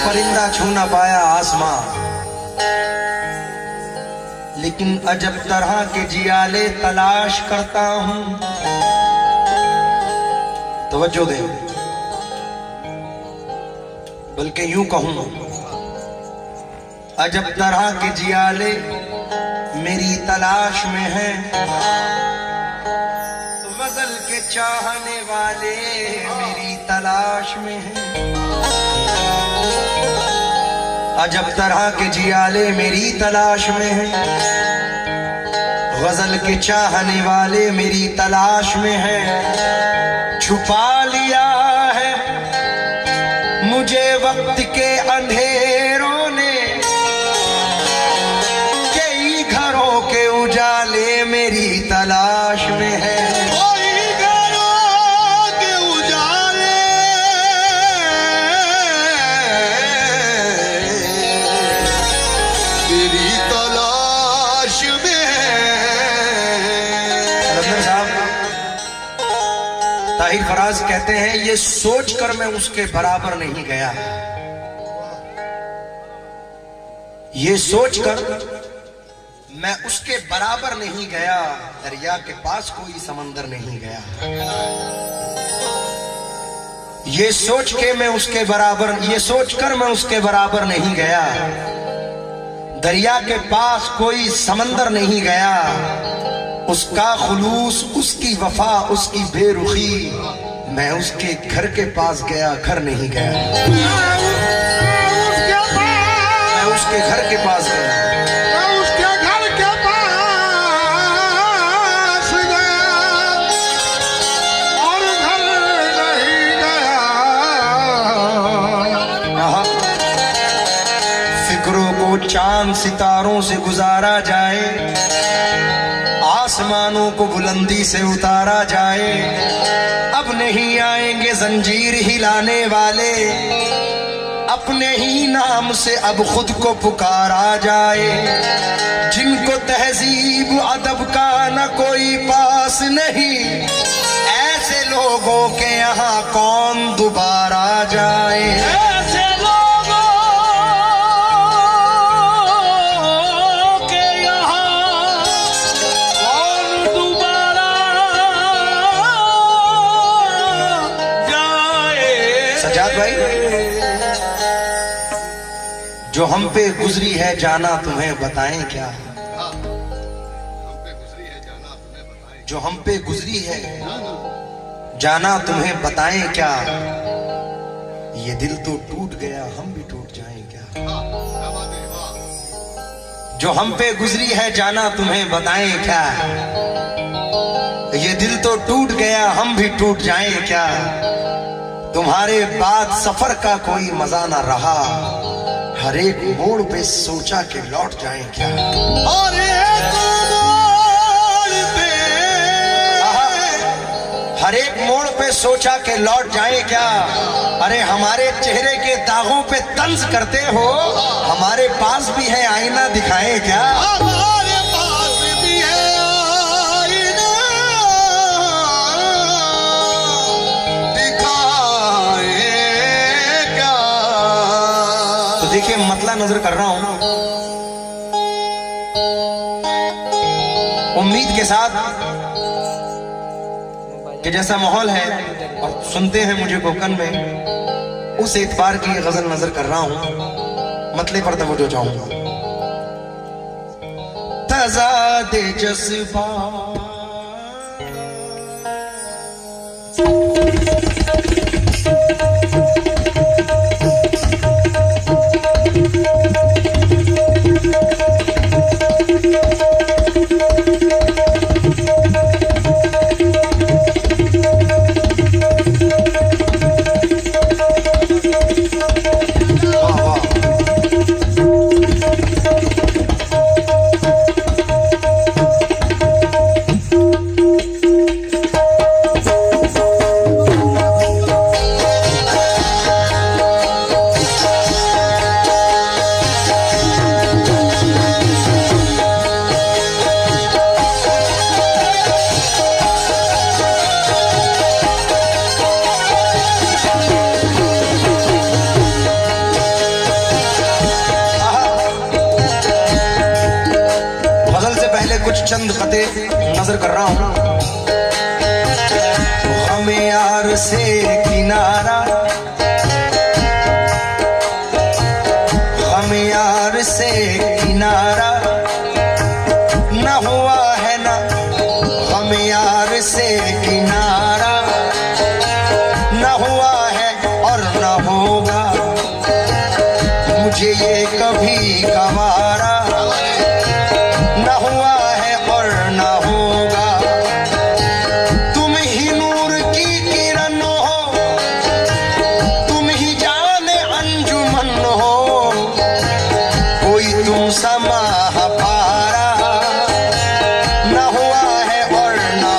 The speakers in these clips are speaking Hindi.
परिंदा छू ना पाया आसमां, लेकिन अजब तरह के जियाले तलाश करता हूं। तवज्जो दे, बल्कि यूं कहूं, अजब तरह के जियाले मेरी तलाश में हैं, गजल के चाहने वाले मेरी तलाश में हैं। अजब तरह के जियाले मेरी तलाश में हैं, गजल के चाहने वाले मेरी तलाश में हैं। छुपा लिया है मुझे वक्त के अंधेरों ने, कई घरों के उजाले मेरी तलाश में है। ताहिर फराज कहते हैं, ये सोचकर मैं उसके बराबर नहीं गया, ये सोचकर मैं उसके बराबर नहीं गया, दरिया के पास कोई समंदर नहीं गया। ये सोच के मैं उसके बराबर, ये सोचकर मैं उसके बराबर नहीं गया, दरिया के पास कोई समंदर नहीं गया। उसका खुलूस, उसकी वफा, उसकी बेरुखी, मैं उसके घर के पास गया, घर नहीं गया। मैं उसके घर के पास गया, मैं उसके घर के पास गया और घर नहीं गया। फिक्रों को चांद सितारों से गुजारा जाए, आसमानों को बुलंदी से उतारा जाए, अब नहीं आएंगे जंजीर हिलाने वाले, अपने ही नाम से अब खुद को पुकारा जाए। जिनको तहजीब अदब का न कोई पास नहीं, ऐसे लोगों के यहाँ कौन दोबारा जाए। जो हम पे गुजरी है जाना तुम्हें बताएं क्या, जो हम पे गुजरी है जाना तुम्हें बताएं क्या, ये दिल तो टूट गया हम भी टूट जाएं क्या। जो हम पे गुजरी है जाना तुम्हें बताएं क्या, ये दिल तो टूट गया हम भी टूट जाएं क्या। तुम्हारे बाद सफर का कोई मजा ना रहा, हर एक मोड़ पे सोचा कि लौट जाएं क्या। और एक मोड़ पे, हर एक मोड़ पे सोचा कि लौट जाएं क्या। अरे हमारे चेहरे के दागों पे तंज करते हो, हमारे पास भी है आईना दिखाएं क्या। हमारे पास भी है आईना दिखाएं क्या। तो देखिए, मतला नजर कर रहा हूं, उम्मीद के साथ कि जैसा माहौल है और सुनते हैं मुझे कोकन में, उस एतबार की गजल नजर कर रहा हूं। मतले पर तवज्जो चाहूंगा। तज़ादे जज्बा चंद कते नजर कर रहा हूं। हमें यार से किनारा, हमें यार से किनारा न हुआ है ना, हमें यार से किनारा न हुआ है और न होगा, मुझे ये कभी गवारा न हुआ है और न होगा। तुम ही नूर की किरण हो, तुम ही जाने अंजुमन हो, कोई तुम समा पारा न हुआ है और न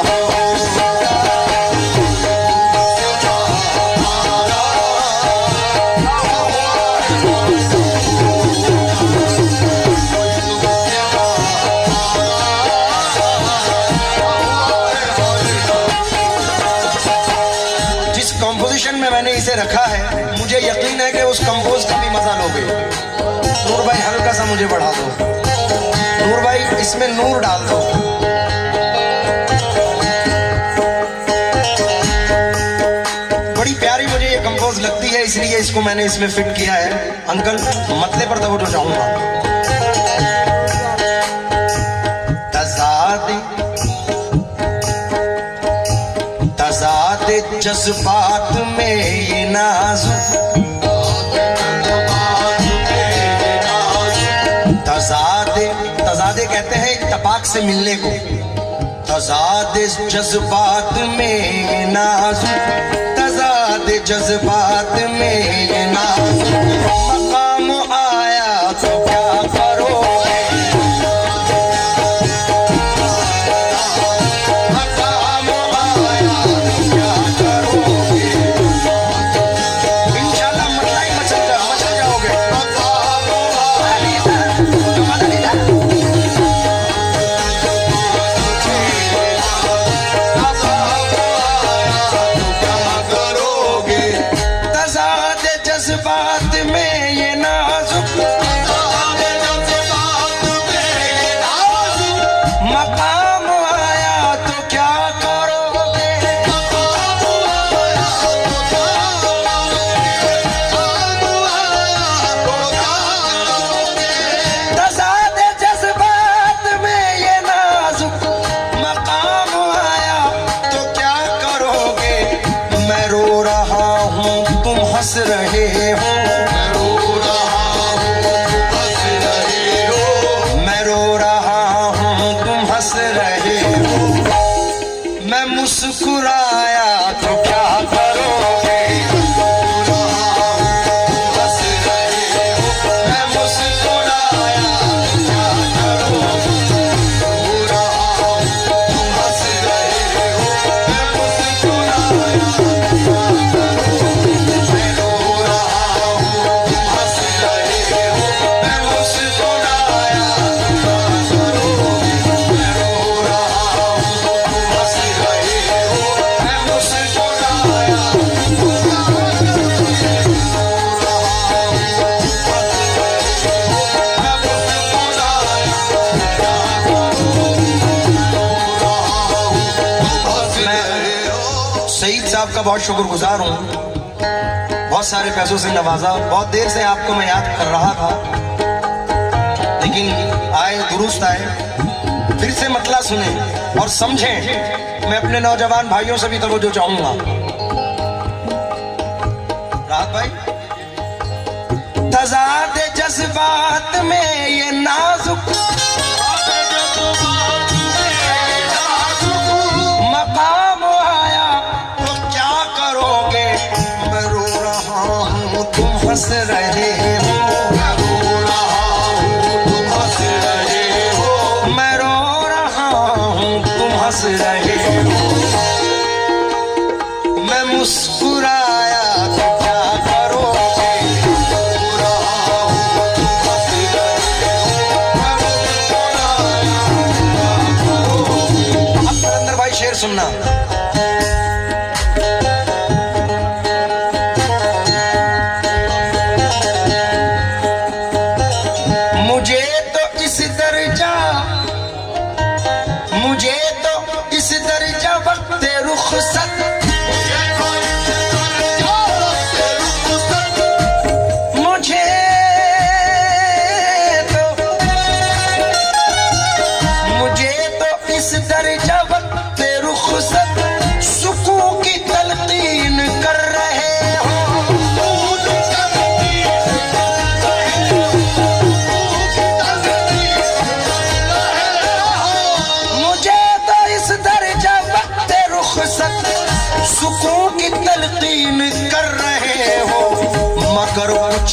कंपोजिशन में मैंने इसे रखा है, मुझे यकीन है कि उस कंपोज का भी मजा लोगे। नूर भाई हल्का सा मुझे बढ़ा दो, नूर भाई इसमें नूर डाल दो। बड़ी प्यारी मुझे ये कंपोज लगती है, इसलिए इसको मैंने इसमें फिट किया है। अंकल मतले पर तवज्जो चाहूंगा। तज़ाद जज्बात में ये नाज़ुक, तज़ादे कहते हैं इत्तफाक से मिलने को। तज़ाद जज्बात में ये नाज़ुक, तज़ाद जज्बात में ये नाज़ुक, मकाम आया तो क्या करोगे, जज्बात में ये नाजुक, मकाम आया तो क्या करोगे, तज़ाद जज्बात में ये नाजुक, मकाम आया तो क्या करोगे। मैं रो रहा हूँ तुम हंस रहे हो, मैं रो रहा हूँ तुम हंस रहे हो, मैं मुस्कुराया तो क्या करोगे, मैं मुस्कुराया तो क्या करोगे, तुम हंस रहे हो, मैं मुस्कुराया आपका बहुत शुक्रगुजार हूँ। बहुत सारे पैसों से नवाजा, बहुत देर से आपको मैं याद कर रहा था, लेकिन आए दुरुस्त आए। फिर से मतला सुने और समझें। मैं अपने नौजवान भाइयों से भी तवज्जो चाहूंगा। राहत भाई, तज़ाद जज्बात में ये नाजुक, मकाम आया तो क्या करोगे। मैं रो रहा हूँ तुम हंस रहे हो, मैं रो रहा हूँ तुम हंस रहे हो, मैं रो रहा हूँ तुम हंस रहे हो, मैं मुस्कुराया तो क्या करोगे। अब अंदर भाई शेर सुनना। मुझे तो इस दर्जा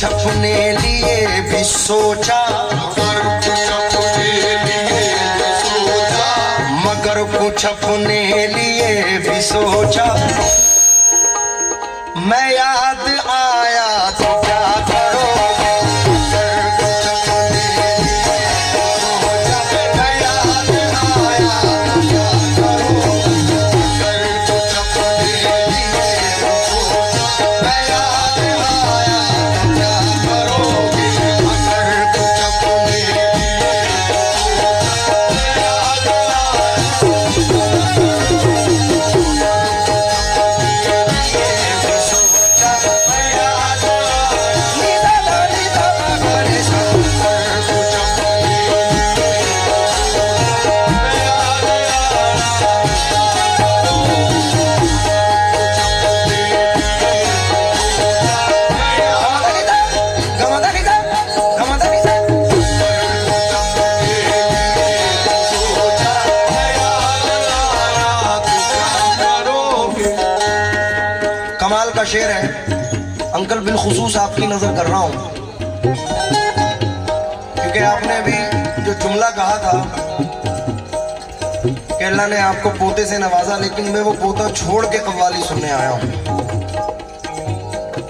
कुछ अपने लिए भी सोचा, मगर कुछ अपने लिए भी सोचा। मैं याद आया तो क्या करोगे, मगर कुछ अपने लिए सोचा। मैं याद आया तो क्या करोगे, मगर कुछ अपने लिए सोचा। मैं याद आया तो क्या करोगे, मगर कुछ अपने लिए कमाल का शेर है अंकल, बिलखुसूस आपकी नजर कर रहा हूं, क्योंकि आपने अभी जो जुमला कहा था कि अल्लाह ने आपको पोते से नवाजा, लेकिन मैं वो पोता छोड़ के कव्वाली सुनने आया हूं।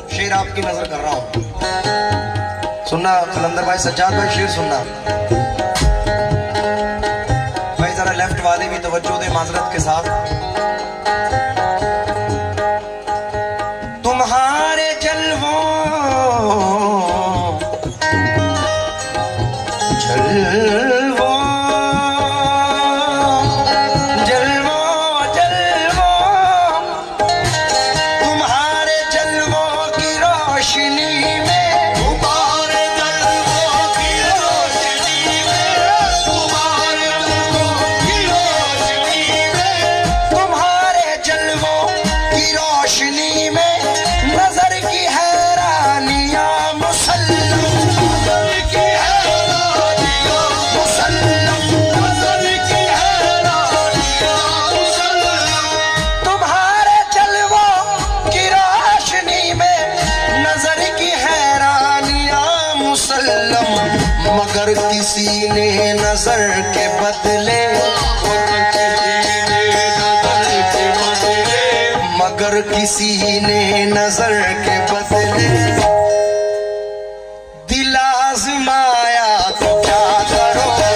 शेर आपकी नजर कर रहा हूं, सुनना कलंदर भाई, सज्जाद भाई, शेर सुनना भाई। जरा लेफ्ट वाले भी तवज्जो दे माजरत के साथ। तुम्हारे जलवों जलवों जलवों जलवों, तुम्हारे जलवों की रोशनी में, तुम्हारे जलवों की रोशनी में, तुम्हारे जलवों की रोशनी में, तुम्हारे जलवों की रोशनी में नजर की हैरानियां मुसल्लम, नजर की हैरानियां मुसल्लम, नजर की हैरानियां मुसल्लम। तुम्हारे जलवों की रोशनी में नजर की हैरानियां मुसल्लम, मगर किसी ने नजर के बदले, मगर किसी ने नजर के बदले दिल आजमाया तो क्या करोगे,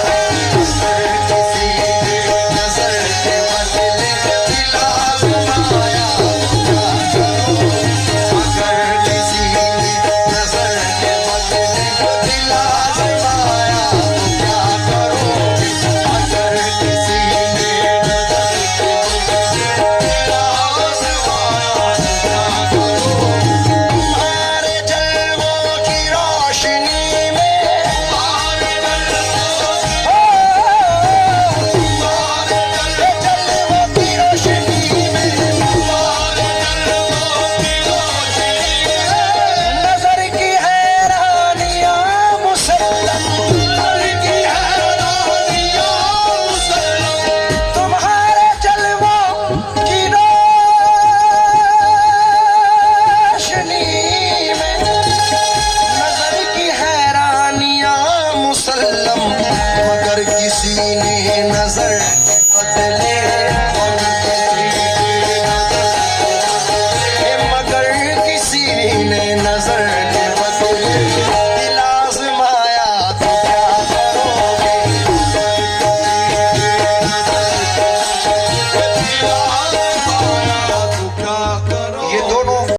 मगर किसी ने नजर के बदले दिल आजमाया तो क्या करोगे, मगर किसी ने नजर के बदले दिल आजमाया तो क्या करोगे, मगर किसी ने नजर के बदले दिल आजमाया तो क्या करोगे। तुम्हारे जलवों की रोशनी में, तुम्हारे जलवों की रोशनी में, तुम्हारे जलवों की रोशनी में नजर की हैरानियां मुसल्लम, नजर की हैरानियां मुसल्लम। तुम्हारे जलवों की रोशनी में नजर की हैरानियां मुसल्लम, मगर किसी ने नजर बदले, मगर किसी ने नजर के बदले दिल आजमाया तो क्या करोगे, दिल